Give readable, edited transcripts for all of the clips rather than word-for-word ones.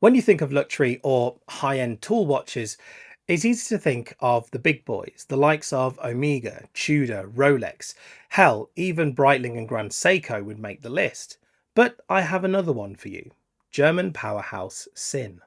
When you think of luxury or high-end tool watches, it's easy to think of the big boys, the likes of Omega, Tudor, Rolex. Hell, even Breitling and Grand Seiko would make the list. But I have another one for you. German powerhouse Sinn.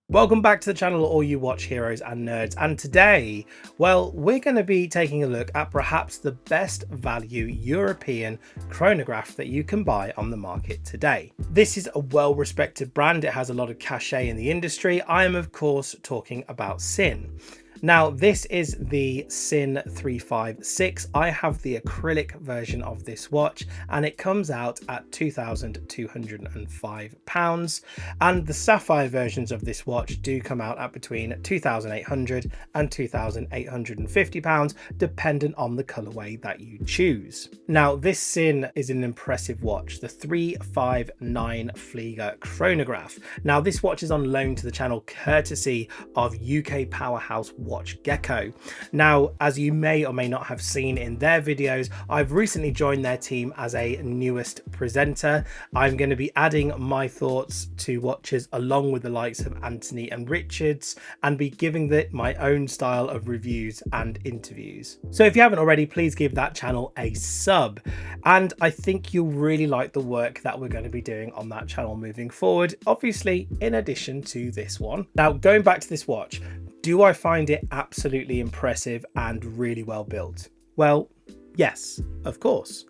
Welcome back to the channel, all you watch heroes and nerds, and today, well, we're going to be taking a look at perhaps the best value European chronograph that you can buy on the market today. This is a well-respected brand. It has a lot of cachet in the industry. I am, of course, talking about Sinn. Now, this is the Sinn 356. I have the acrylic version of this watch and it comes out at £2,205. And the sapphire versions of this watch do come out at between £2,800 and £2,850, dependent on the colorway that you choose. Now, this Sinn is an impressive watch, the 359 Flieger chronograph. Now, this watch is on loan to the channel courtesy of UK powerhouse WatchGecko. Now, as you may or may not have seen in their videos, I've recently joined their team as a newest presenter. I'm going to be adding my thoughts to watches along with the likes of Anthony and Richards and be giving it my own style of reviews and interviews. So if you haven't already, please give that channel a sub. And I think you'll really like the work that we're going to be doing on that channel moving forward, obviously in addition to this one. Now, going back to this watch, do I find it absolutely impressive and really well built? Well, yes, of course.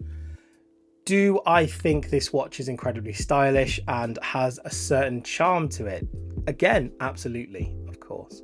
Do I think this watch is incredibly stylish and has a certain charm to it? Again, absolutely, of course.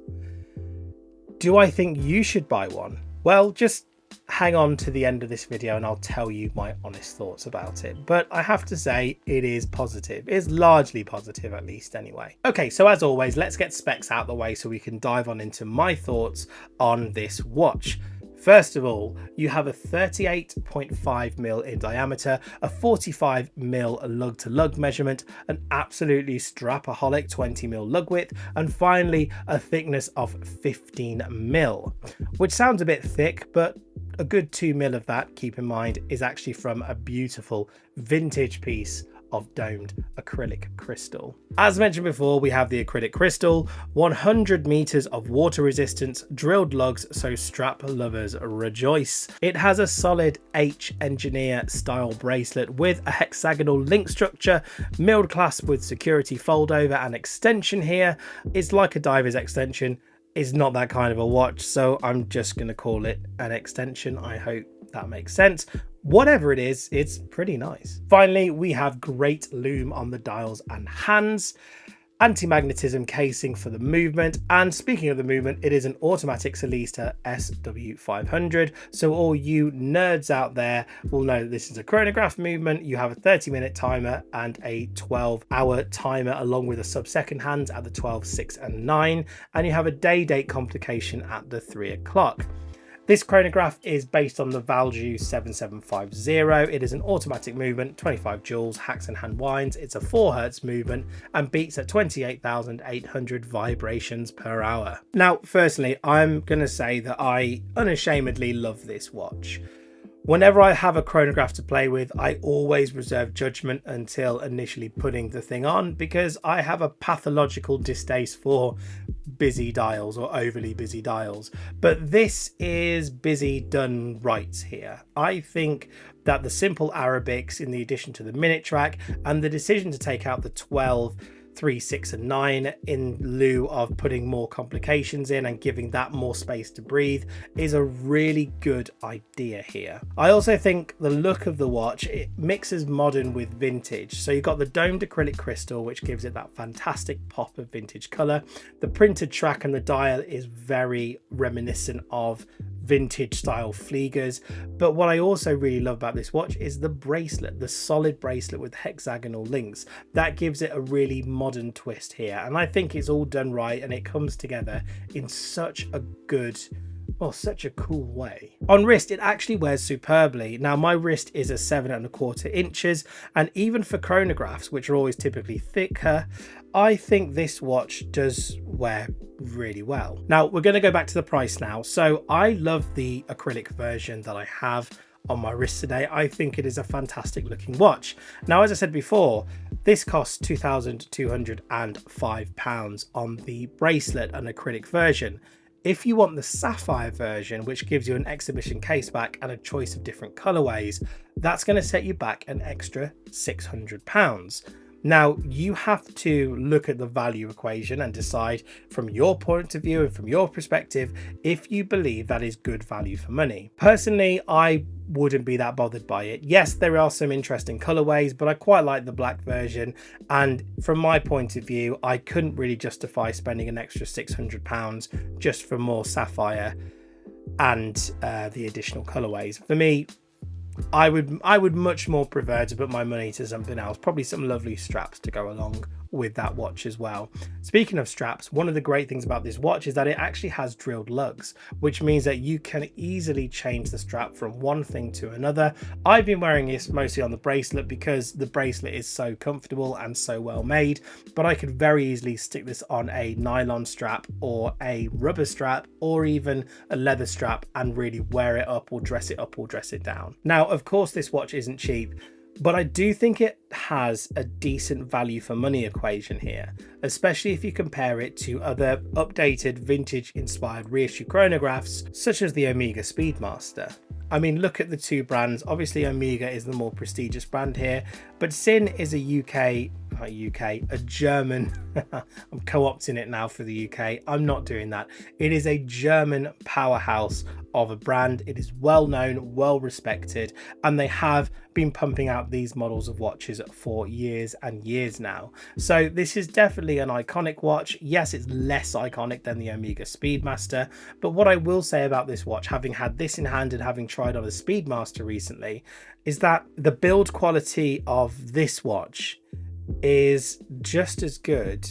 Do I think you should buy one? Well, just hang on to the end of this video and I'll tell you my honest thoughts about it. But I have to say it is positive. It's largely positive, at least anyway. Okay, so as always, let's get specs out the way so we can dive on into my thoughts on this watch. First of all, you have a 38.5mm in diameter, a 45mm lug-to-lug measurement, an absolutely strapaholic 20mm lug width, and finally a thickness of 15mm, which sounds a bit thick, but a good 2mm of that, keep in mind, is actually from a beautiful vintage piece of domed acrylic crystal. As mentioned before, we have the acrylic crystal, 100 meters of water resistance, drilled lugs, so strap lovers rejoice. It has a solid H engineer style bracelet with a hexagonal link structure, milled clasp with security fold over and extension here. It's like a diver's extension. It's not that kind of a watch, so I'm just going to call it an extension. I hope that makes sense. Whatever it is, it's pretty nice. Finally, we have great lume on the dials and hands, anti-magnetism casing for the movement, and speaking of the movement, it is an automatic Speedmaster SW500, so all you nerds out there will know that this is a chronograph movement. You have a 30-minute timer and a 12-hour timer along with a sub-second hand at the 12, 6 and 9, and you have a day-date complication at the 3 o'clock. This chronograph is based on the Valjoux 7750. It is an automatic movement, 25 joules, hacks and hand winds. It's a 4 Hz movement and beats at 28,800 vibrations per hour. Now, firstly, I'm going to say that I unashamedly love this watch. Whenever I have a chronograph to play with, I always reserve judgment until initially putting the thing on because I have a pathological distaste for busy dials or overly busy dials. But this is busy done right here. I think that the simple Arabics in the addition to the minute track and the decision to take out the 12, 3, 6 and 9 in lieu of putting more complications in and giving that more space to breathe is a really good idea here. I also think the look of the watch, it mixes modern with vintage. So you've got the domed acrylic crystal, which gives it that fantastic pop of vintage color. The printed track and the dial is very reminiscent of vintage style Fliegers. But what I also really love about this watch is the bracelet, the solid bracelet with hexagonal links. That gives it a really modern twist here. And I think it's all done right and it comes together in such a good, well, such a cool way. On wrist, it actually wears superbly. Now, my wrist is a 7¼ inches, and even for chronographs, which are always typically thicker, I think this watch does wear really well. Now, we're going to go back to the price now. So I love the acrylic version that I have. on my wrist today. I think it is a fantastic looking watch. Now, as I said before, this costs £2,205 on the bracelet and acrylic version. If you want the sapphire version, which gives you an exhibition case back and a choice of different colorways, that's going to set you back an extra £600. Now, you have to look at the value equation and decide from your point of view and from your perspective if you believe that is good value for money. Personally, I wouldn't be that bothered by it. Yes, there are some interesting colorways, but I quite like the black version, and from my point of view, I couldn't really justify spending an extra £600 just for more sapphire and the additional colorways. For me, I would much more prefer to put my money to something else, probably some lovely straps to go along with that watch as well. Speaking of straps, one of the great things about this watch is that it actually has drilled lugs, which means that you can easily change the strap from one thing to another. I've been wearing this mostly on the bracelet because the bracelet is so comfortable and so well made, but I could very easily stick this on a nylon strap or a rubber strap or even a leather strap and really wear it up or dress it up or dress it down. Now, of course, this watch isn't cheap, but I do think it has a decent value for money equation here, especially if you compare it to other updated vintage inspired reissue chronographs such as the Omega Speedmaster. I mean, look at the two brands. Obviously Omega is the more prestigious brand here, but Sinn is a German, I'm co-opting it now for the UK. I'm not doing that. It is a German powerhouse of a brand. It is well known, well respected, and they have been pumping out these models of watches for years and years now. So this is definitely an iconic watch. Yes, it's less iconic than the Omega Speedmaster, but what I will say about this watch, having had this in hand and having tried on a Speedmaster recently, is that the build quality of this watch is just as good.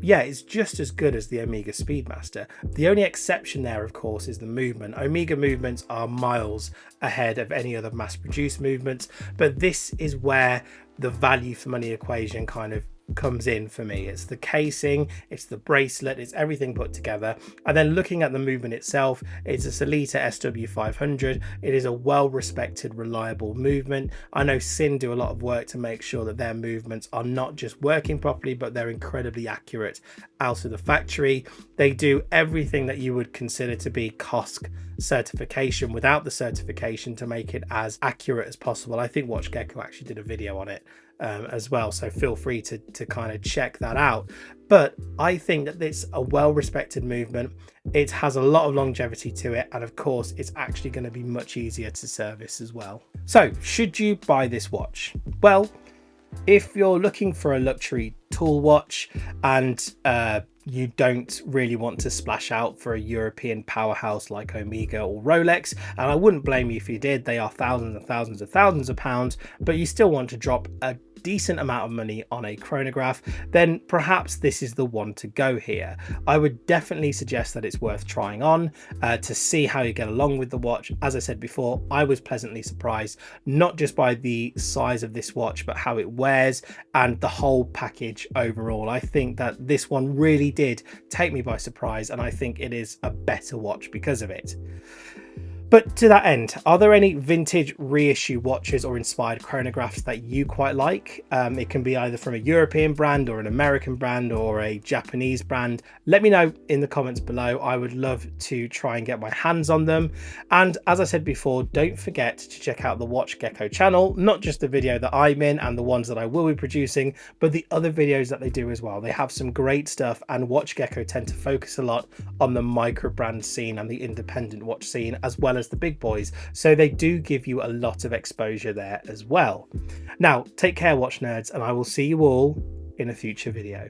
Yeah, it's just as good as the Omega Speedmaster. The only exception there, of course, is the movement. Omega movements are miles ahead of any other mass-produced movements, but this is where the value for money equation kind of comes in for me. It's the casing, it's the bracelet, it's everything put together. And then looking at the movement itself, it's a Sellita SW500. It is a well-respected, reliable movement. I know Sinn do a lot of work to make sure that their movements are not just working properly, but they're incredibly accurate out of the factory. They do everything that you would consider to be COSC certification without the certification to make it as accurate as possible. I think WatchGecko actually did a video on it as well, so feel free to kind of check that out. But I think that it's a well-respected movement. It has a lot of longevity to it, and of course it's actually going to be much easier to service as well. So should you buy this watch? Well, if you're looking for a luxury tool watch and you don't really want to splash out for a European powerhouse like Omega or Rolex, and I wouldn't blame you if you did, they are thousands and thousands and thousands of pounds, but you still want to drop a decent amount of money on a chronograph, then perhaps this is the one to go here. I would definitely suggest that it's worth trying on to see how you get along with the watch. As I said before, I was pleasantly surprised, not just by the size of this watch, but how it wears and the whole package overall. I think that this one really did take me by surprise, and I think it is a better watch because of it. But to that end, are there any vintage reissue watches or inspired chronographs that you quite like? It can be either from a European brand or an American brand or a Japanese brand. Let me know in the comments below. I would love to try and get my hands on them. And as I said before, don't forget to check out the WatchGecko channel, not just the video that I'm in and the ones that I will be producing, but the other videos that they do as well. They have some great stuff, and WatchGecko tend to focus a lot on the micro brand scene and the independent watch scene, as well as the big boys, so they do give you a lot of exposure there as well. Now, take care, watch nerds, and I will see you all in a future video.